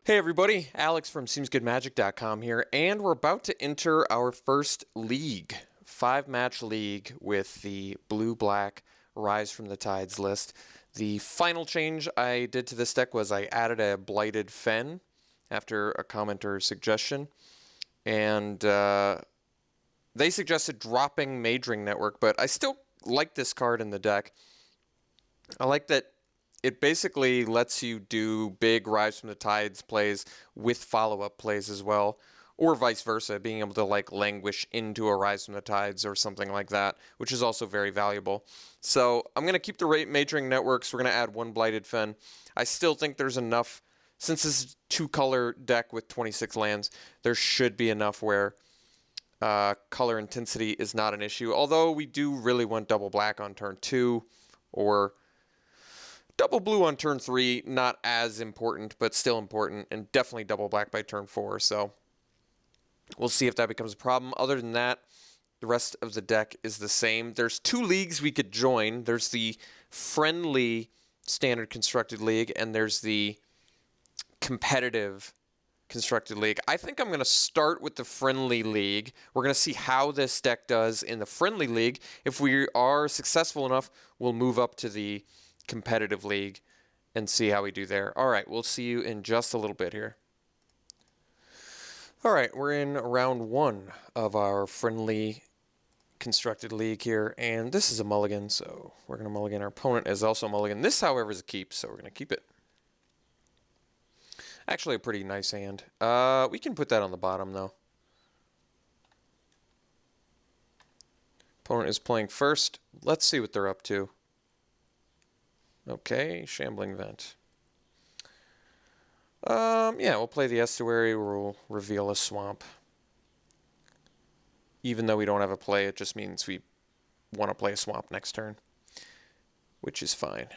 Hey everybody, Alex from SeemsGoodMagic.com here, and we're about to enter our first league, 5-match league with the blue-black Rise from the Tides list. The final change I did to this deck was I added a Blighted Fen after a commenter suggestion, and they suggested dropping Majoring Network, but I still like this card in the deck. I like that it basically lets you do big Rise from the Tides plays with follow-up plays as well, or vice versa, being able to like languish into a Rise from the Tides or something like that, which is also very valuable. So I'm going to keep the Majoring Networks. We're going to add one Blighted Fen. I still think there's enough, since this is a 2-color deck with 26 lands, there should be enough where color intensity is not an issue, although we do really want double black on turn 2, or double blue on turn 3, not as important, but still important, and definitely double black by turn 4, so we'll see if that becomes a problem. Other than that, the rest of the deck is the same. There's 2 leagues we could join. There's the friendly standard constructed league, and there's the competitive constructed league. I think I'm going to start with the friendly league. We're going to see how this deck does in the friendly league. If we are successful enough, we'll move up to the competitive league and see how we do there. All right, we'll see you in just a little bit here. All right, we're in round 1 of our friendly constructed league here, and this is a mulligan, so we're going to mulligan. Our opponent is also a mulligan. This, however, is a keep, so we're going to keep it. Actually, a pretty nice hand. We can put that on the bottom, though. Opponent is playing first. Let's see what they're up to. Okay, Shambling Vent. Yeah, we'll play the Estuary. We'll reveal a swamp. Even though we don't have a play, it just means we want to play a swamp next turn, which is fine.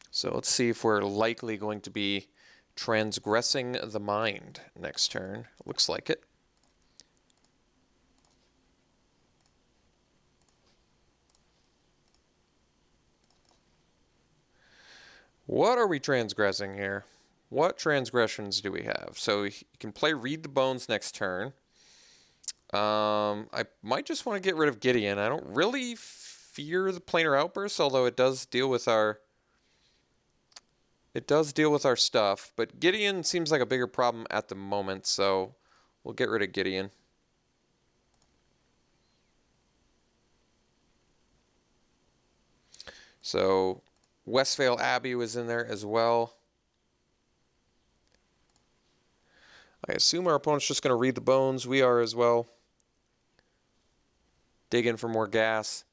So let's see if we're likely going to be transgressing the mind next turn. Looks like it. What are we transgressing here? What transgressions do we have? So you can play Read the Bones next turn. I might just want to get rid of Gideon. I don't really fear the Planar Outburst, although it does deal with our stuff. But Gideon seems like a bigger problem at the moment, so we'll get rid of Gideon. So Westvale Abbey was in there as well. I assume our opponent's just going to Read the Bones. We are as well. Dig in for more gas.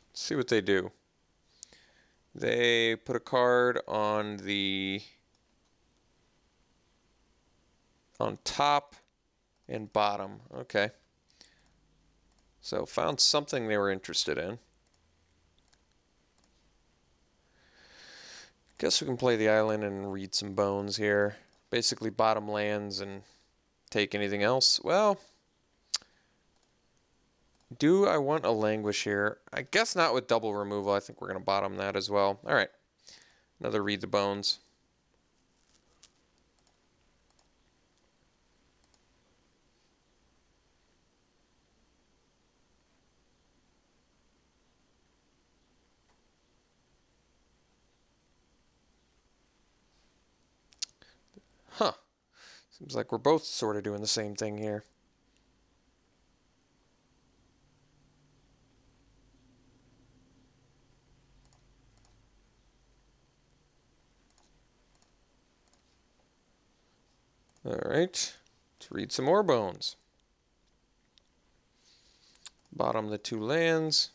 Let's see what they do. They put a card on top and bottom. Okay. So found something they were interested in. Guess we can play the island and read some bones here. Basically bottom lands and take anything else. Well, do I want a languish here? I guess not with double removal. I think we're going to bottom that as well. All right. Another Read the Bones. Huh. Seems like we're both sort of doing the same thing here. All right, let's read some more bones. Bottom the 2 lands.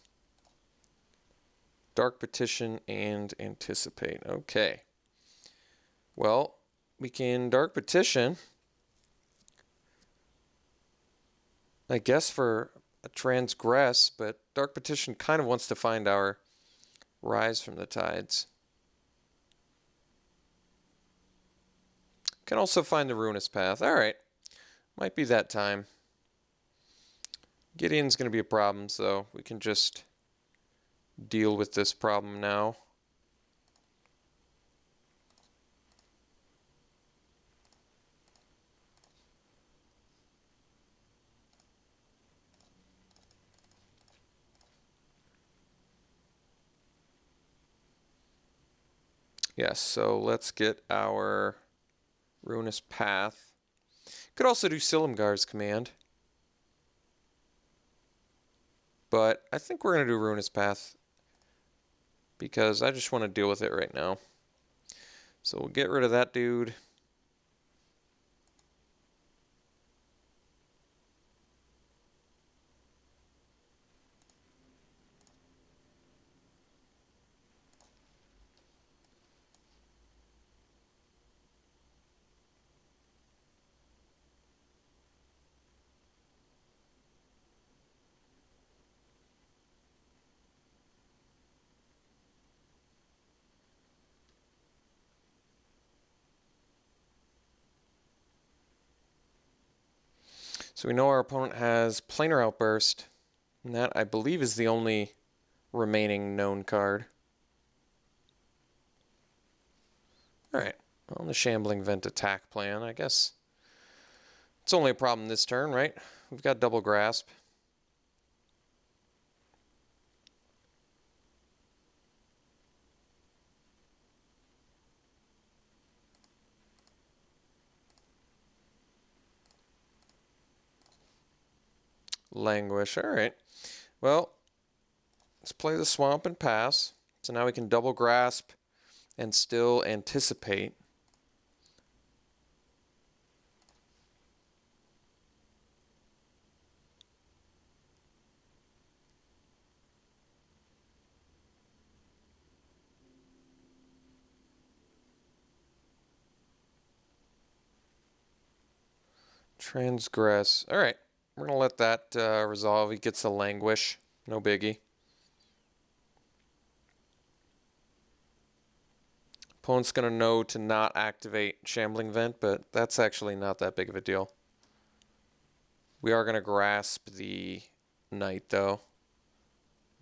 Dark Petition and Anticipate. Okay. Well, we can Dark Petition, I guess, for a transgress, but Dark Petition kind of wants to find our Rise from the Tides. Can also find the Ruinous Path. Alright. Might be that time. Gideon's going to be a problem, so we can just deal with this problem now. Yes, so let's get our Ruinous Path. Could also do Silumgar's command. But I think we're going to do Ruinous Path because I just want to deal with it right now. So we'll get rid of that dude. So we know our opponent has Planar Outburst, and that, I believe, is the only remaining known card. Alright, on the Shambling Vent attack plan, I guess it's only a problem this turn, right? We've got Double Grasp. Languish, alright. Well, let's play the Swamp and pass. So now we can Double Grasp and still anticipate. Transgress. Alright, we're going to let that resolve. He gets a Languish. No biggie. Opponent's going to know to not activate Shambling Vent, but that's actually not that big of a deal. We are going to grasp the Knight, though.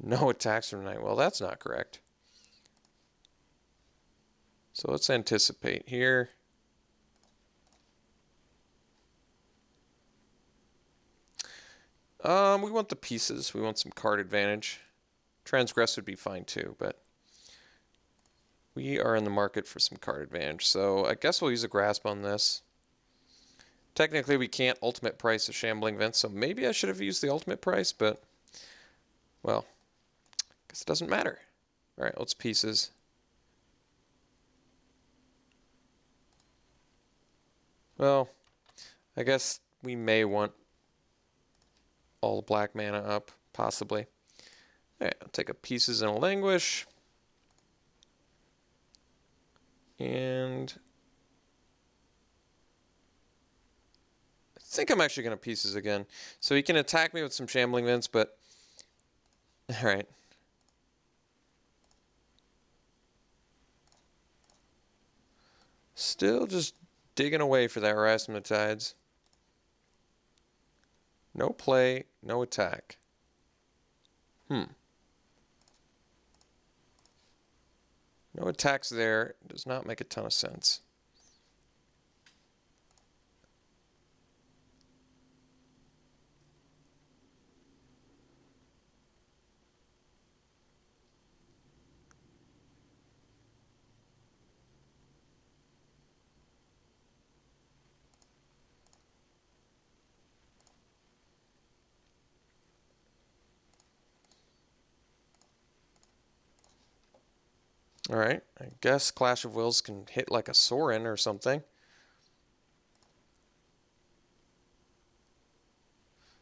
No attacks from Knight. Well, that's not correct. So let's anticipate here. We want the pieces. We want some card advantage. Transgress would be fine too, but we are in the market for some card advantage. So I guess we'll use a grasp on this. Technically, we can't ultimate price a Shambling Vent, so maybe I should have used the ultimate price, but, well, I guess it doesn't matter. All right, let's pieces. Well, I guess we may want all the black mana up, possibly. All right, I'll take a pieces and a Languish. And I think I'm actually going to pieces again. So he can attack me with some Shambling Vents, but all right. Still just digging away for that Rise from the Tides. No play, no attack. No attacks there. Does not make a ton of sense. All right, I guess Clash of Wills can hit like a Sorin or something.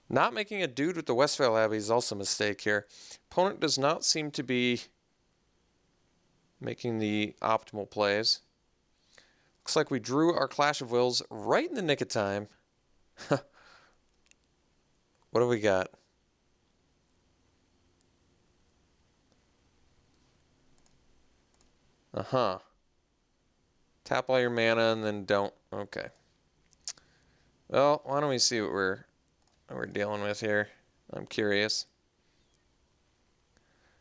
Not making a dude with the Westvale Abbey is also a mistake here. Opponent does not seem to be making the optimal plays. Looks like we drew our Clash of Wills right in the nick of time. What do we got? Tap all your mana and then don't Okay. Well, why don't we see what we're dealing with here? I'm curious.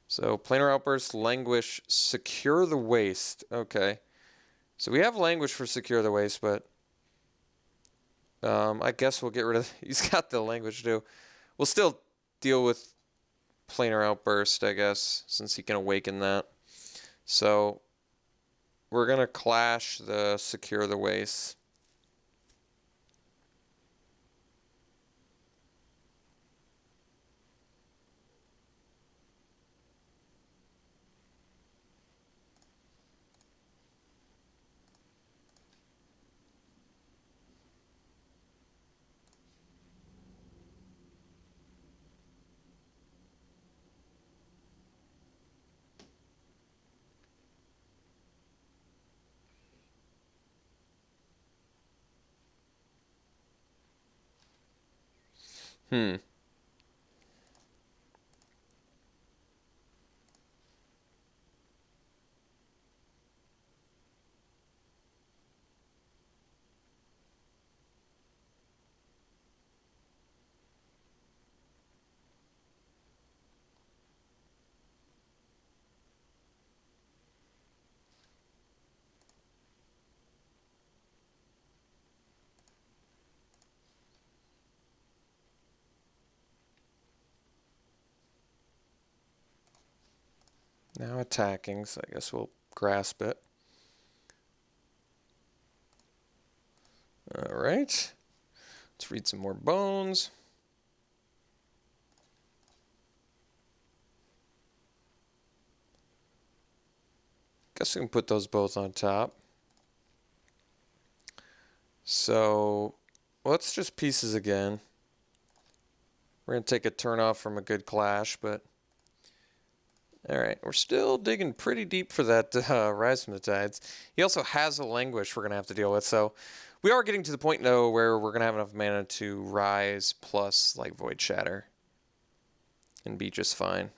So, planar outburst, languish, secure the waste. Okay. So we have languish for secure the waste, but I guess we'll get rid of... He's got the language too. We'll still deal with planar outburst, I guess, since he can awaken that. So we're going to clash the secure the waste. Hmm. Now attacking, so I guess we'll grasp it. All right. Let's read some more bones. Guess we can put those both on top. So let's just pieces again. We're going to take a turn off from a good clash, but all right, we're still digging pretty deep for that Rise from the Tides. He also has a languish we're going to have to deal with, so we are getting to the point, though, where we're going to have enough mana to Rise plus, like, Void Shatter and be just fine.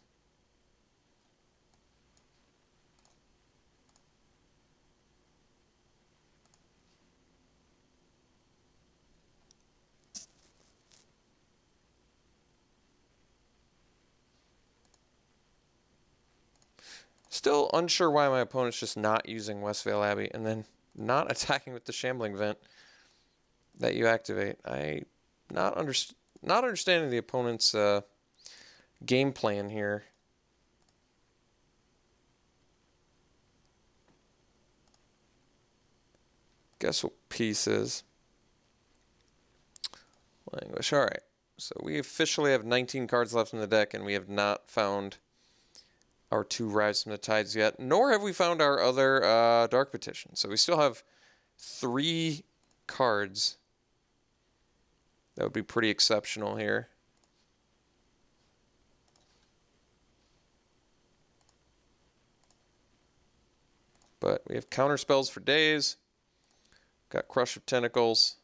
Still unsure why my opponent's just not using Westvale Abbey and then not attacking with the Shambling Vent that you activate. Not understanding the opponent's game plan here. Guess what pieces? Languish. All right. So we officially have 19 cards left in the deck, and we have not found our 2 Rise from the Tides yet, nor have we found our other Dark Petition. So we still have 3 cards. That would be pretty exceptional here. But we have counter spells for days. Got Crush of Tentacles.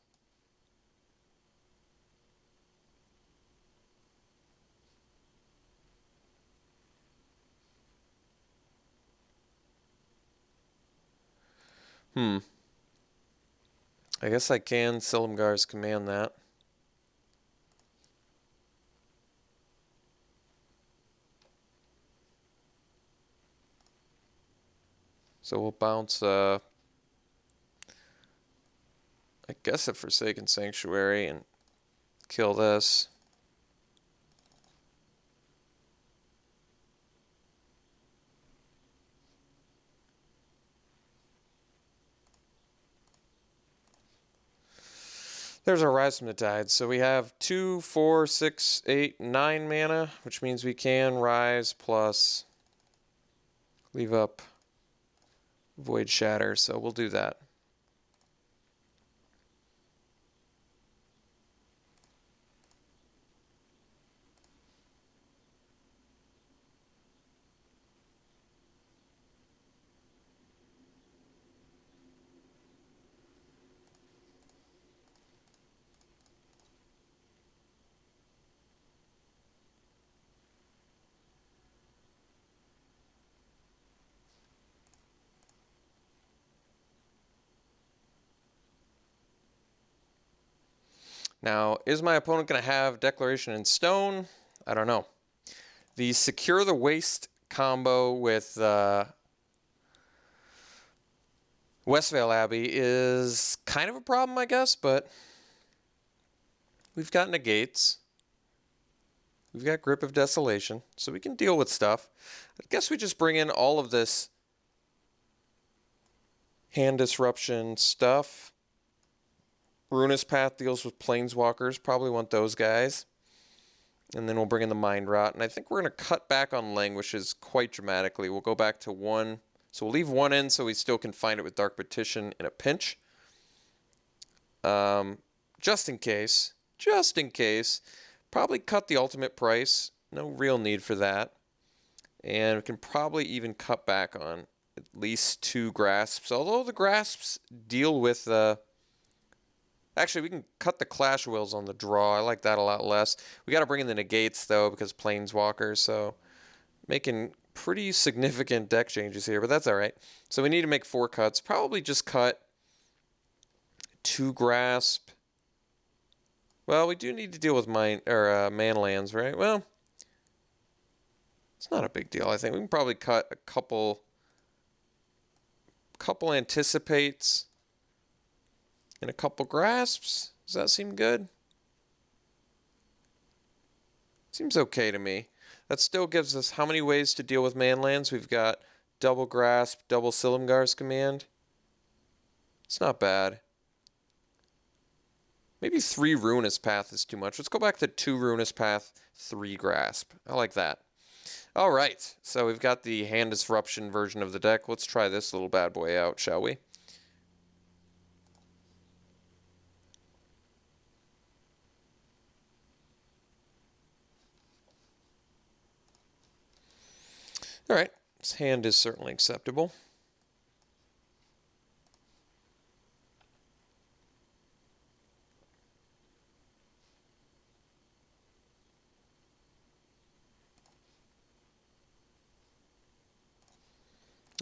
I guess I can Silumgar's command that. So we'll bounce, I guess, a Forsaken Sanctuary and kill this. There's our Rise from the Tides. So we have 2, 4, 6, 8, 9 mana, which means we can Rise plus leave up Void Shatter. So we'll do that. Now, is my opponent going to have Declaration in Stone? I don't know. The Secure the Waste combo with Westvale Abbey is kind of a problem, I guess, but we've got negates. We've got Grip of Desolation, so we can deal with stuff. I guess we just bring in all of this hand disruption stuff. Ruinous Path deals with Planeswalkers. Probably want those guys. And then we'll bring in the Mind Rot. And I think we're going to cut back on Languishes quite dramatically. We'll go back to 1. So we'll leave 1 in so we still can find it with Dark Petition in a pinch. Just in case. Probably cut the ultimate price. No real need for that. And we can probably even cut back on at least 2 grasps. Although the grasps deal with... Actually, we can cut the Clash Wills on the draw. I like that a lot less. We got to bring in the negates, though, because Planeswalkers. So making pretty significant deck changes here, but that's all right. So we need to make 4 cuts. Probably just cut 2 grasp. Well, we do need to deal with mana lands, right? Well, it's not a big deal, I think. We can probably cut a couple anticipates and a couple grasps. Does that seem good? Seems okay to me. That still gives us how many ways to deal with mana lands? We've got double grasp, double Silumgar's Command. It's not bad. Maybe 3 Ruinous Path is too much. Let's go back to 2 Ruinous Path, 3 Grasp. I like that. All right, so we've got the Hand Disruption version of the deck. Let's try this little bad boy out, shall we? All right, this hand is certainly acceptable.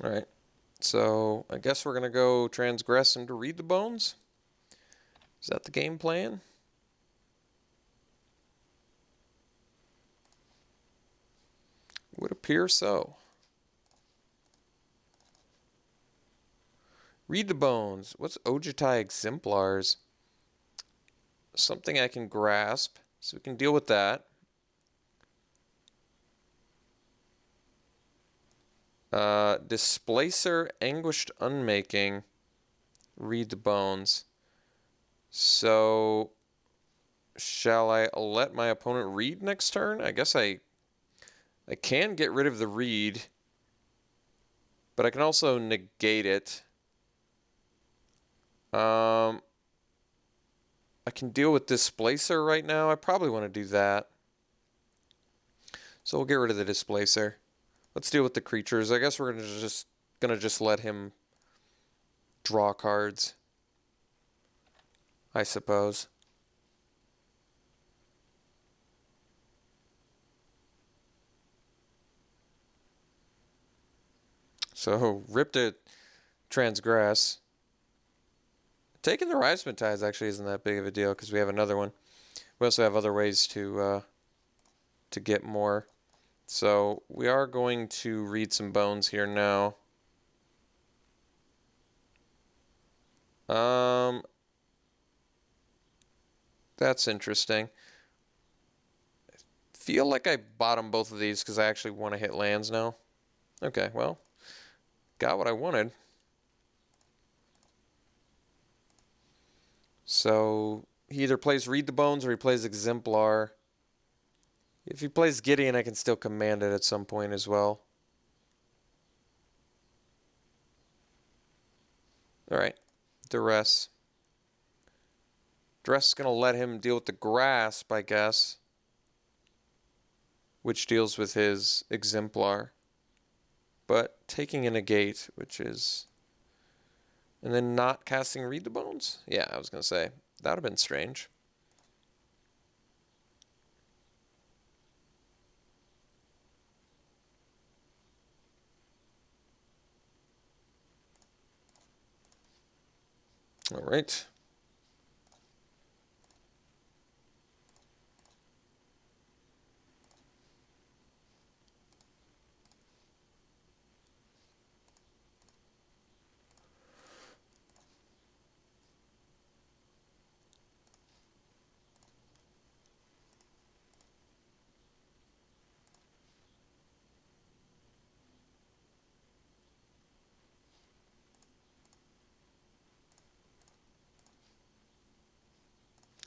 All right, so I guess we're going to go transgress into Read the Bones. Is that the game plan? Would appear so. Read the Bones. What's Ojutai Exemplars? Something I can grasp, so we can deal with that. Displacer, Anguished Unmaking, Read the Bones. So, shall I let my opponent read next turn? I guess I can get rid of the read, but I can also negate it. I can deal with Displacer right now. I probably want to do that. So we'll get rid of the Displacer. Let's deal with the creatures. I guess we're gonna just let him draw cards, I suppose. So rip to transgress. Taking the Riseman Tides actually isn't that big of a deal because we have another one. We also have other ways to get more. So we are going to read some bones here now. That's interesting. I feel like I bottomed both of these because I actually want to hit lands now. Okay, well, got what I wanted. So he either plays Read the Bones or he plays Exemplar. If he plays Gideon, I can still command it at some point as well. Alright, Duress. Duress is going to let him deal with the Grasp, I guess, which deals with his Exemplar. But taking a negate, which is... And then not casting Read the Bones? Yeah, I was going to say. That would have been strange. All right.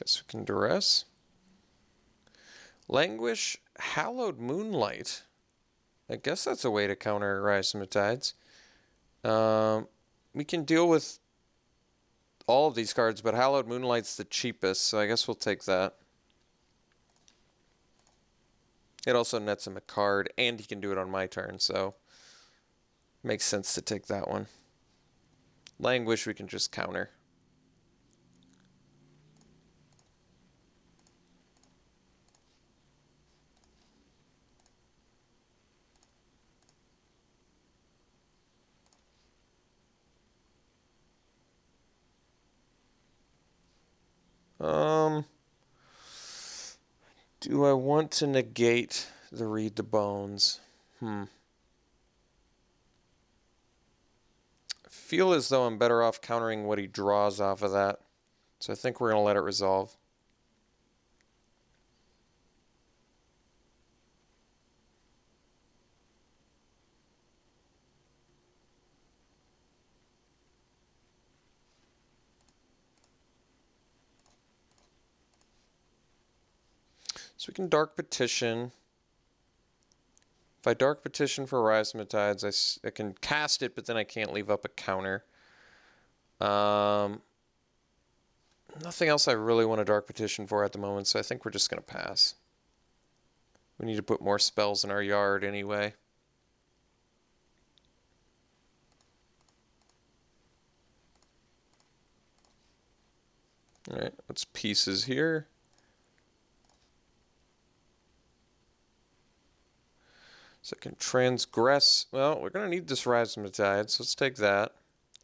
guess we can duress. Languish, Hallowed Moonlight. I guess that's a way to counter Rise from the Tides. We can deal with all of these cards, but Hallowed Moonlight's the cheapest, so I guess we'll take that. It also nets him a card, and he can do it on my turn, so makes sense to take that one. Languish we can just counter. Do I want to negate the Read the Bones? I feel as though I'm better off countering what he draws off of that. So I think we're going to let it resolve. So we can Dark Petition. If I Dark Petition for Rise from the Tides, I can cast it, but then I can't leave up a counter. Nothing else I really want to Dark Petition for at the moment, so I think we're just going to pass. We need to put more spells in our yard anyway. Alright, let's pieces here. So I can transgress. Well, we're going to need this Rise from the Tides, so let's take that.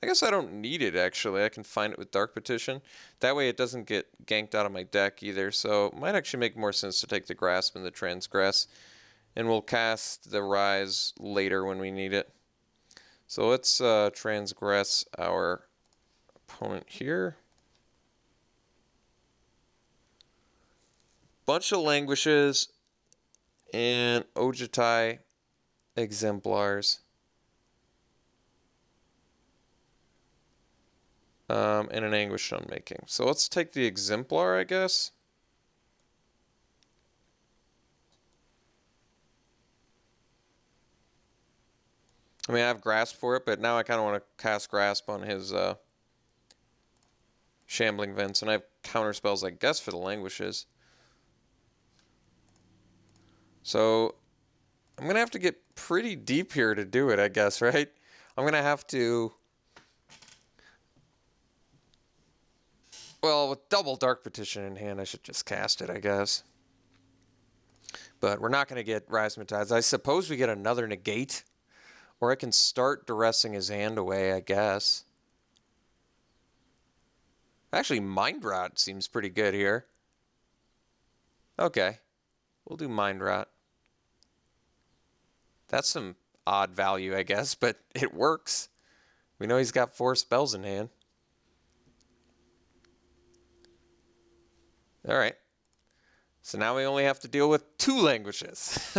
I guess I don't need it, actually. I can find it with Dark Petition. That way it doesn't get ganked out of my deck either, so it might actually make more sense to take the Grasp and the Transgress. And we'll cast the Rise later when we need it. So let's transgress our opponent here. Bunch of Languishes and Ojutai Exemplars. And an Anguish Unmaking. So let's take the Exemplar, I guess. I mean, I have Grasp for it, but now I kind of want to cast Grasp on his Shambling Vents, and I have counter spells, I guess, for the Languishes. So I'm going to have to get pretty deep here to do it, I guess, right? I'm going to have to... Well, with double Dark Petition in hand, I should just cast it, I guess. But we're not going to get Rise from the Tides. I suppose we get another negate. Or I can start duressing his hand away, I guess. Actually, Mind Rot seems pretty good here. Okay. We'll do Mind Rot. That's some odd value, I guess, but it works. We know he's got 4 spells in hand. Alright. So now we only have to deal with 2 Languishes.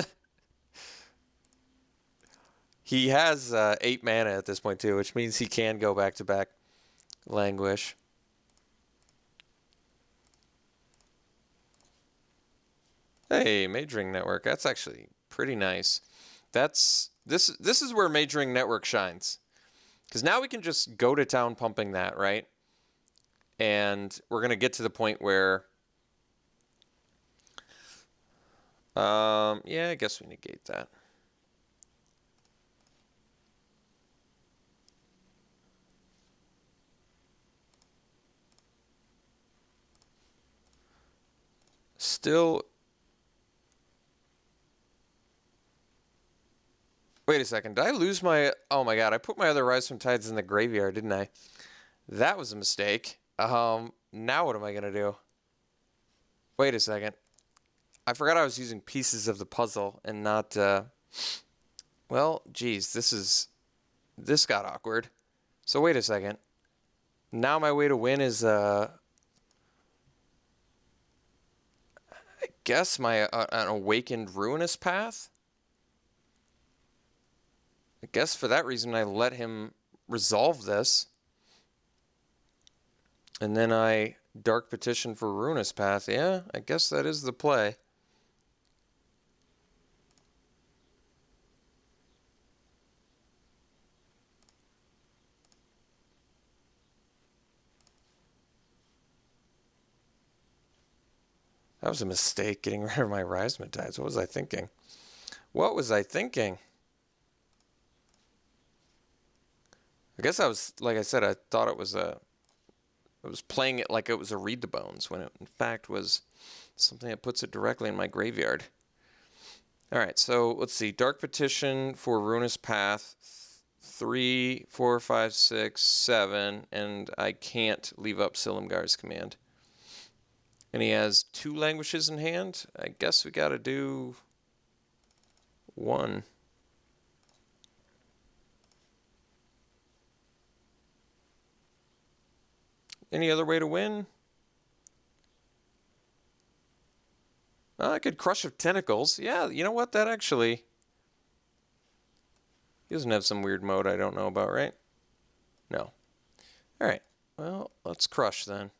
He has 8 mana at this point too, which means he can go back-to-back Languish. Hey, Mage Ring Network. That's actually pretty nice. This is where Mage Ring Network shines. Because now we can just go to town pumping that, right? And we're going to get to the point where... yeah, I guess we negate that. Still... Wait a second. Did I lose my... Oh my god, I put my other Rise from Tides in the graveyard, didn't I? That was a mistake. Now what am I going to do? Wait a second. I forgot I was using pieces of the puzzle and not... Well, geez, this got awkward. So wait a second. Now my way to win is... I guess my an Awakened Ruinous Path? I guess for that reason I let him resolve this. And then I Dark Petition for Ruinous Path. Yeah, I guess that is the play. That was a mistake, getting rid of my Raismatides. What was I thinking? What was I thinking? I guess I was, like I said, I thought it was I was playing it like it was a Read the Bones, when it in fact was something that puts it directly in my graveyard. Alright, so let's see. Dark Petition for Ruinous Path. 3, 4, 5, 6, 7, and I can't leave up Silumgar's Command. And he has 2 Languishes in hand. I guess we gotta do 1. Any other way to win? I could Crush of Tentacles. Yeah, you know what? That actually... He doesn't have some weird mode I don't know about, right? No. Alright. Well, let's Crush then.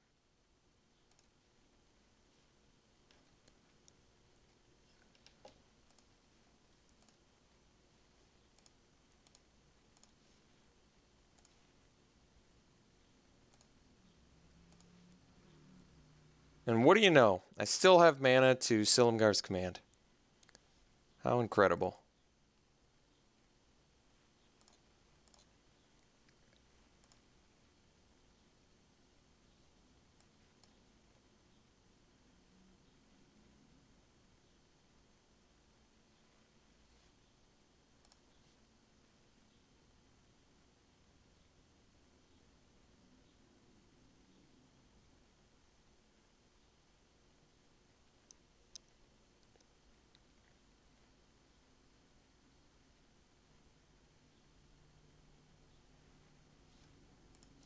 And what do you know? I still have mana to Silumgar's Command. How incredible.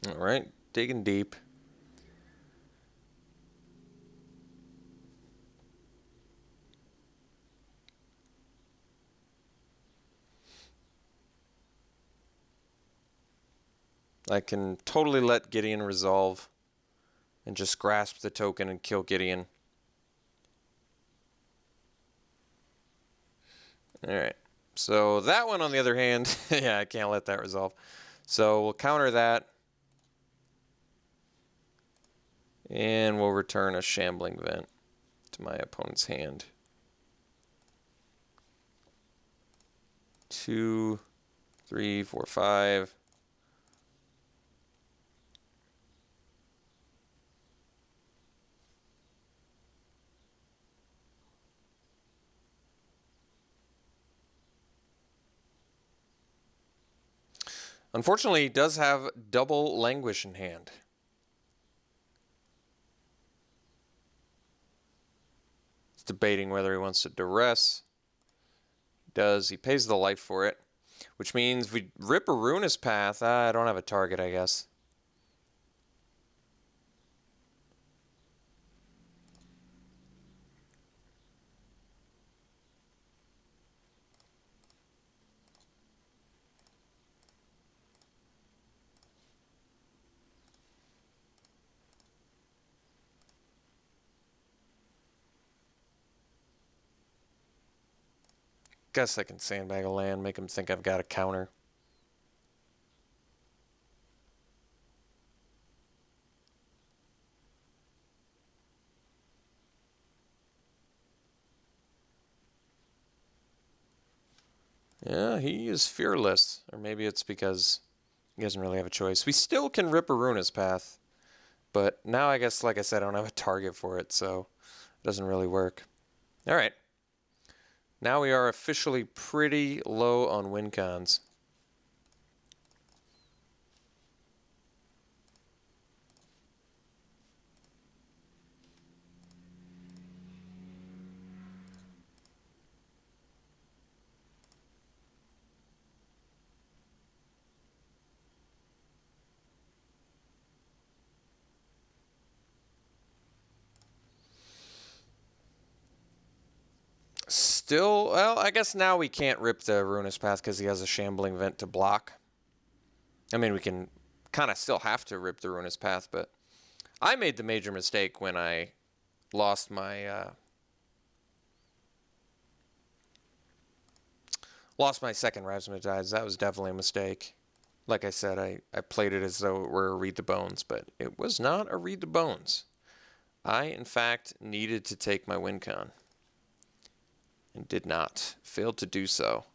Alright, digging deep. I can totally let Gideon resolve and just grasp the token and kill Gideon. Alright, so that one on the other hand, yeah, I can't let that resolve. So we'll counter that. And we'll return a Shambling Vent to my opponent's hand. 2, 3, 4, 5. Unfortunately, he does have double Languish in hand. He's debating whether he wants to Duress. He does. He pays the life for it. Which means we rip a Ruinous Path. I don't have a target, I guess. Guess I can sandbag a land, make him think I've got a counter. Yeah, he is fearless. Or maybe it's because he doesn't really have a choice. We still can rip a Ruinous Path. But now I guess, like I said, I don't have a target for it, so it doesn't really work. Alright. Now we are officially pretty low on win cons. Still, well, I guess now we can't rip the Ruinous Path because he has a Shambling Vent to block. I mean, we can kind of still have to rip the Ruinous Path, but I made the major mistake when I lost my second Rise from the Tides. That was definitely a mistake. Like I said, I played it as though it were a Read the Bones, but it was not a Read the Bones. I, in fact, needed to take my win con and did not. Failed to do so.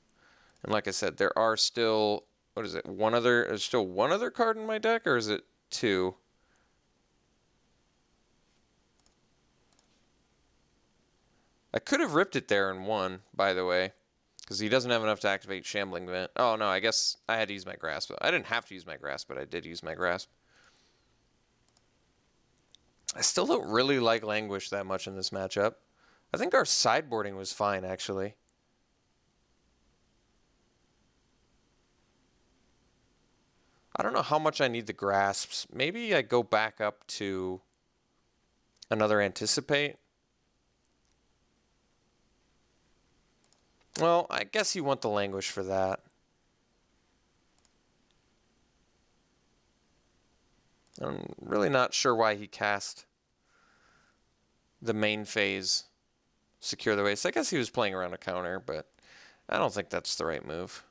And like I said, there are still, what is it, there's still one other card in my deck, or is it two? I could have ripped it there and won, by the way, because he doesn't have enough to activate Shambling Vent. Oh, no, I guess I had to use my Grasp. I didn't have to use my Grasp, but I did use my Grasp. I still don't really like Languish that much in this matchup. I think our sideboarding was fine, actually. I don't know how much I need the Grasps. Maybe I go back up to another Anticipate. Well, I guess you want the Languish for that. I'm really not sure why he cast the main phase, Secure the Waste. I guess he was playing around a counter, but I don't think that's the right move.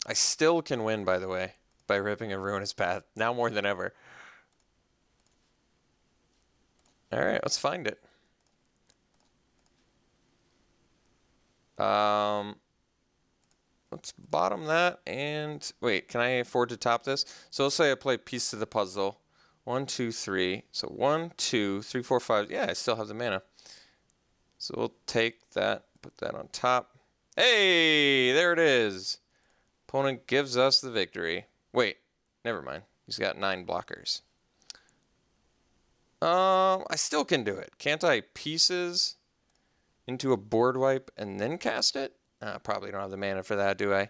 I still can win, by the way, by ripping a Ruinous Path, now more than ever. Alright, let's find it. Let's bottom that, and wait, can I afford to top this? So let's say I play Piece of the Puzzle. 1, 2, 3. So 1, 2, 3, 4, 5. Yeah, I still have the mana. So we'll take that, put that on top. Hey, there it is. Opponent gives us the victory. Wait, never mind. He's got 9 blockers. I still can do it. Can't I pieces into a board wipe and then cast it? Probably don't have the mana for that, do I?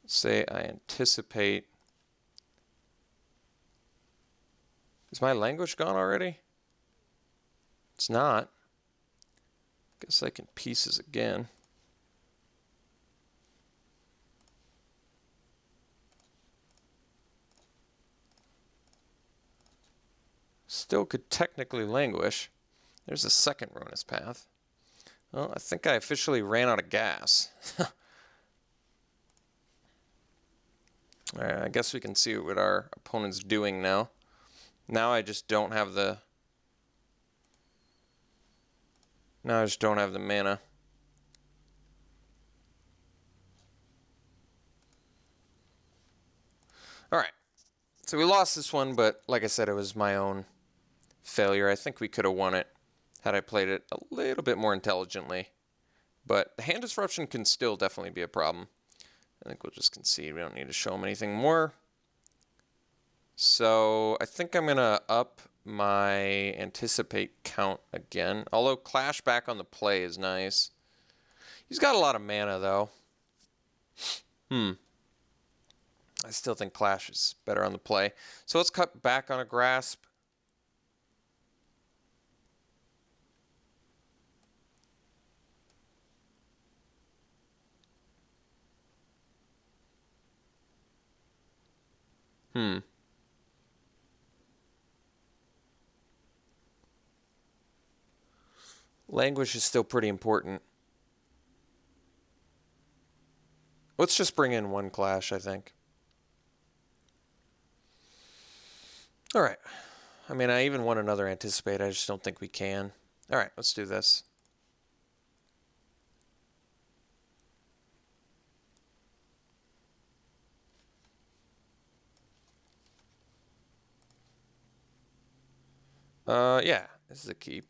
Say I anticipate. Is my Languish gone already? It's not. Guess I can pieces again. Still could technically Languish. There's a second Ruinous Path. Well, I think I officially ran out of gas. Alright, I guess we can see what our opponent's doing now. Now I just don't have the... Now I just don't have the mana. Alright, so we lost this one, but like I said, it was my own failure. I think we could have won it had I played it a little bit more intelligently. But the hand disruption can still definitely be a problem. I think we'll just concede. We don't need to show them anything more. So I think I'm going to up my anticipate count again. Although Clash back on the play is nice. He's got a lot of mana, though. I still think Clash is better on the play. So let's cut back on a Grasp. Languish is still pretty important. Let's just bring in one Clash, I think. Alright. I mean, I even want another Anticipate. I just don't think we can. Alright, let's do this. Yeah, this is a keep.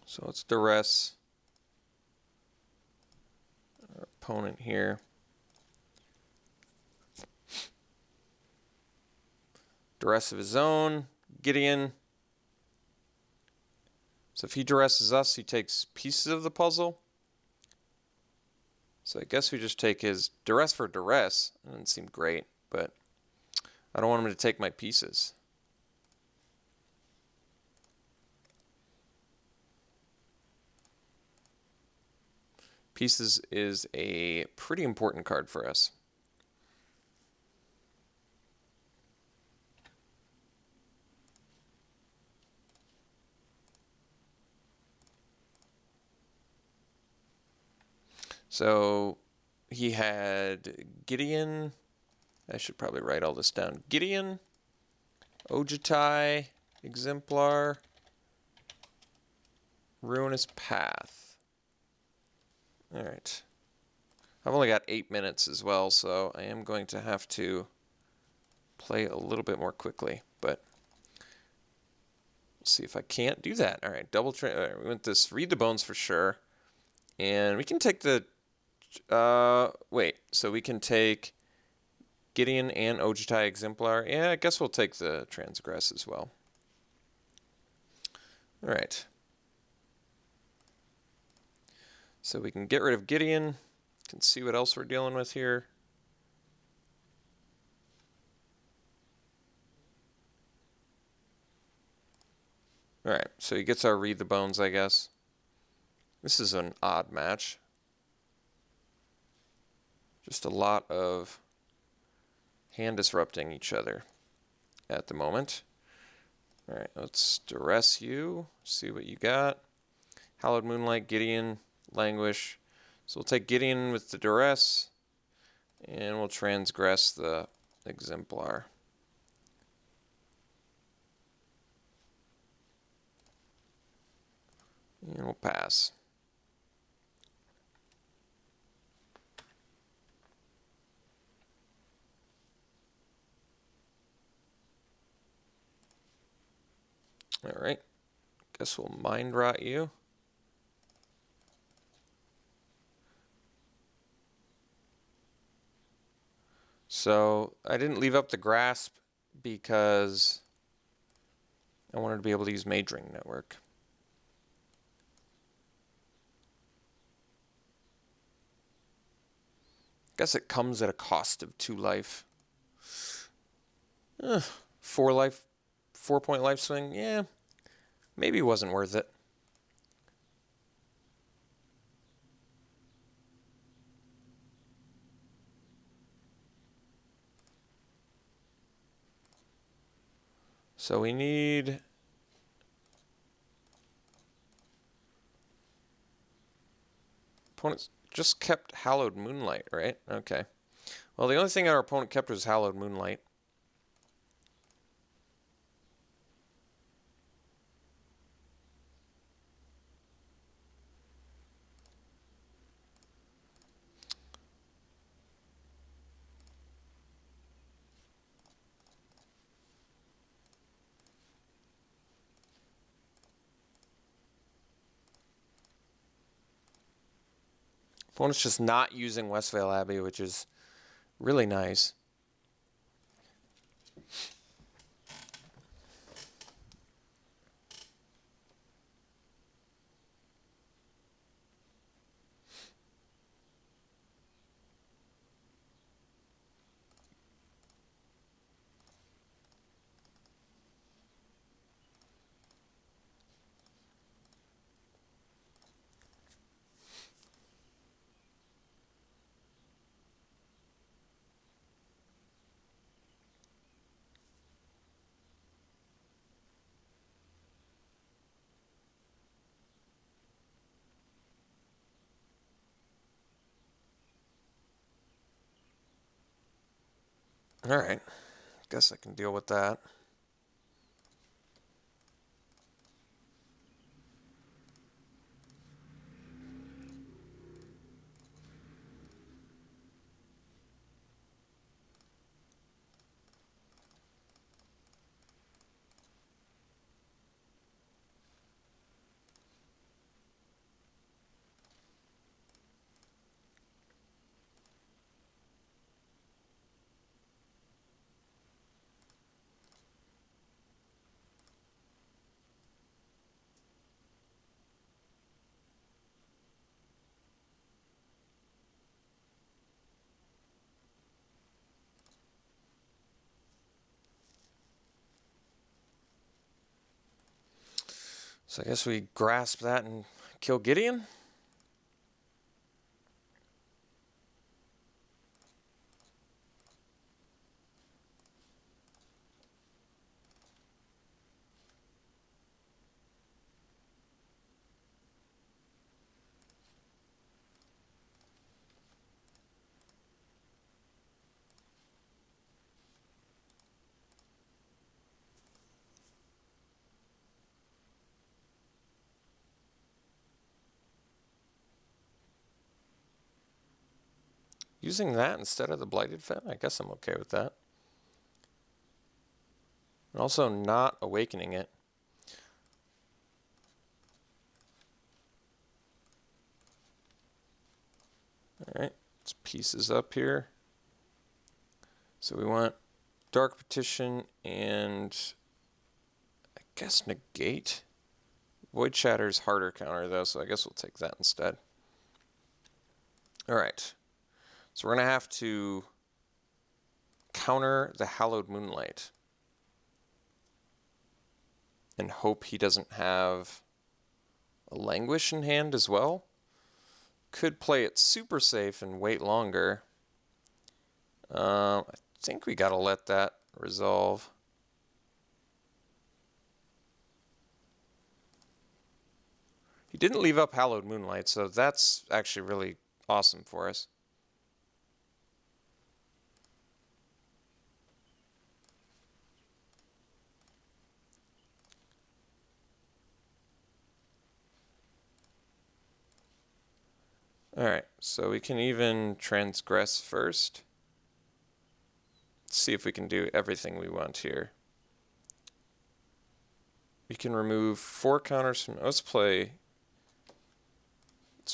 So let's duress our opponent here. Duress of his own, Gideon. So if he duresses us, he takes pieces of the puzzle. So I guess we just take his duress for duress. It doesn't seem great, but I don't want him to take my pieces. Pieces is a pretty important card for us. So he had Gideon. I should probably write all this down. Gideon, Ojutai, Exemplar, Ruinous Path. All right. I've only got 8 minutes as well, so I am going to have to play a little bit more quickly, but we'll see if I can't do that. All right, double train. Right, we went this read the bones for sure, and we can take the wait. So we can take Gideon and Ojutai Exemplar. Yeah, I guess we'll take the Transgress as well. All right. So we can get rid of Gideon. Can see what else we're dealing with here. All right, so he gets our read the bones, I guess. This is an odd match. Just a lot of hand disrupting each other at the moment. All right, let's duress you, see what you got. Hallowed Moonlight, Gideon, Languish. So we'll take Gideon with the duress, and we'll transgress the Exemplar. And we'll pass. All right, guess we'll mind rot you. So I didn't leave up the grasp because I wanted to be able to use Mage Ring Network. Guess it comes at a cost of 2 life. 4 life, 4-point life swing. Yeah, maybe it wasn't worth it. So we need opponents just kept Hallowed Moonlight, right? Okay. Well, the only thing our opponent kept was Hallowed Moonlight. Opponent's just not using Westvale Abbey, which is really nice. All right. Guess I can deal with that. So I guess we grasp that and kill Gideon. using that instead of the Blighted Fen, I guess I'm okay with that. And also not awakening it. Alright, let's pieces up here. So we want Dark Petition and I guess negate. Void Shatter's harder counter though, so I guess we'll take that instead. Alright, so we're going to have to counter the Hallowed Moonlight and hope he doesn't have a Languish in hand as well. Could play it super safe and wait longer. I think we got to let that resolve. He didn't leave up Hallowed Moonlight, so that's actually really awesome for us. Alright, so we can even transgress first. Let's see if we can do everything we want here. We can remove 4 counters from... Let's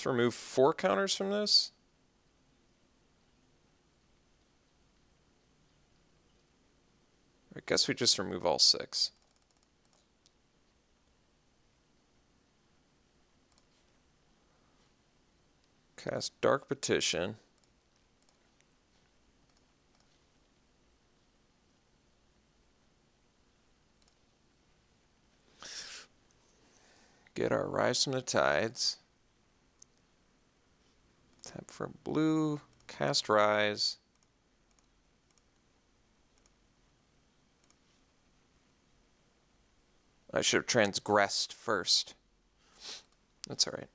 remove 4 counters from this. I guess we just remove all 6. Cast Dark Petition. Get our Rise from the Tides. Tap for blue, cast Rise. I should have transgressed first. That's alright.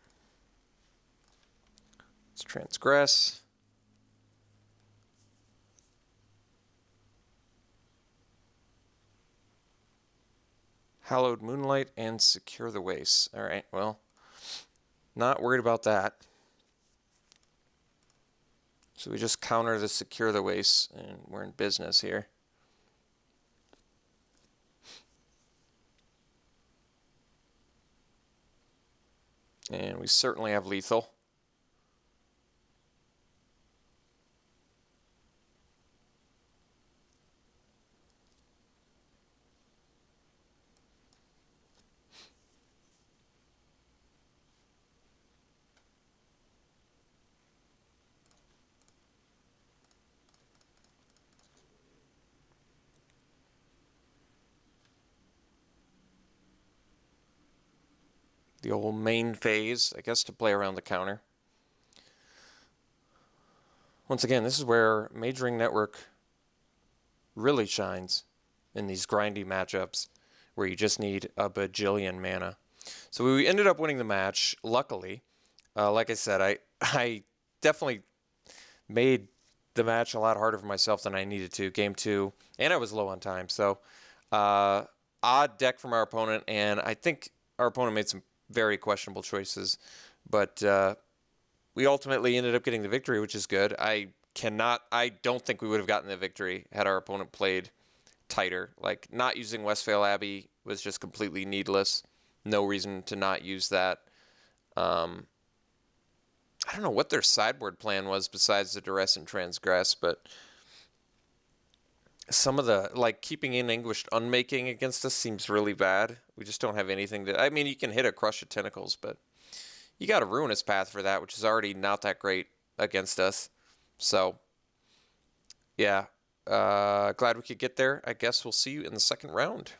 Let's transgress. Hallowed Moonlight and Secure the Waste. Alright, well, not worried about that. So we just counter the Secure the Waste and we're in business here. And we certainly have lethal. The old main phase, I guess, to play around the counter. Once again, this is where Majoring Network really shines in these grindy matchups where you just need a bajillion mana. So we ended up winning the match, luckily. Like I said, I definitely made the match a lot harder for myself than I needed to, game 2, and I was low on time. So odd deck from our opponent, and I think our opponent made some very questionable choices, but we ultimately ended up getting the victory, which is good. I don't think we would have gotten the victory had our opponent played tighter. Like, not using Westphale Abbey was just completely needless. No reason to not use that. I don't know what their sideboard plan was besides the Duress and Transgress, but some of the, like, keeping in Anguished Unmaking against us seems really bad. We just don't have anything to... I mean, you can hit a Crush of Tentacles, but you got a Ruinous Path for that, which is already not that great against us. So, yeah. Glad we could get there. I guess we'll see you in the second round.